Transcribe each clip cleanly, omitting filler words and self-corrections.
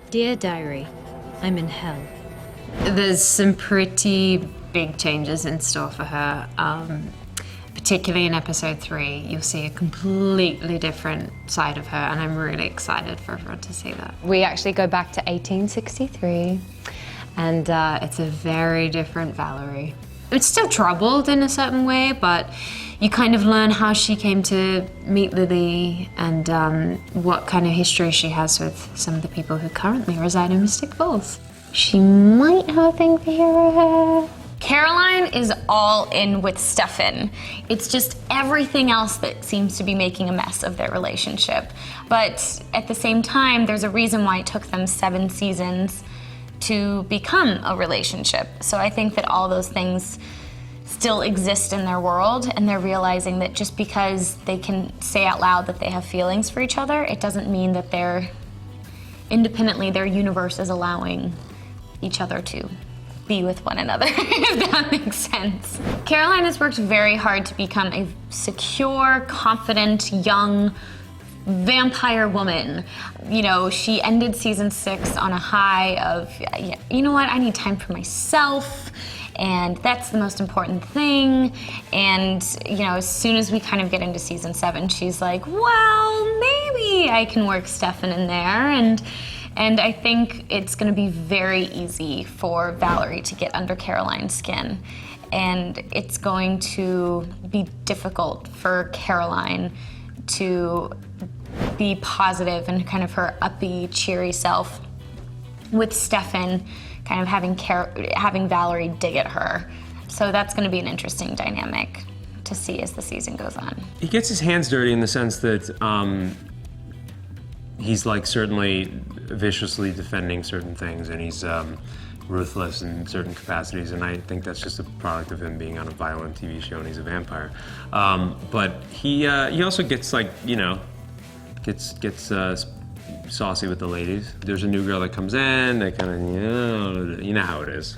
Dear Diary, I'm in hell. There's some pretty big changes in store for her. Particularly in episode 3, you'll see a completely different side of her, and I'm really excited for everyone to see that. We actually go back to 1863. And it's a very different Valerie. It's still troubled in a certain way, but you kind of learn how she came to meet Lily and what kind of history she has with some of the people who currently reside in Mystic Falls. She might have a thing for hero hair. Caroline is all in with Stefan. It's just everything else that seems to be making a mess of their relationship. But at the same time, there's a reason why it took them 7 seasons to become a relationship. So I think that all those things still exist in their world, and they're realizing that just because they can say out loud that they have feelings for each other, it doesn't mean that they're independently, their universe is allowing each other to be with one another, if that makes sense. Caroline has worked very hard to become a secure, confident, young vampire woman. You know, she ended season 6 on a high of, you know what, I need time for myself, and that's the most important thing. And, you know, as soon as we kind of get into season 7, she's like, well, maybe I can work Stefan in there. And I think it's gonna be very easy for Valerie to get under Caroline's skin. And it's going to be difficult for Caroline to be positive and kind of her uppy, cheery self with Stefan kind of having Valerie dig at her. So that's gonna be an interesting dynamic to see as the season goes on. He gets his hands dirty in the sense that he's like certainly viciously defending certain things, and he's ruthless in certain capacities, and I think that's just a product of him being on a violent TV show and he's a vampire. But he also gets, like, you know, gets saucy with the ladies. There's a new girl that comes in, they kind of, you know how it is.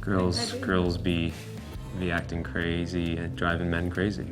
Girls be acting crazy and driving men crazy.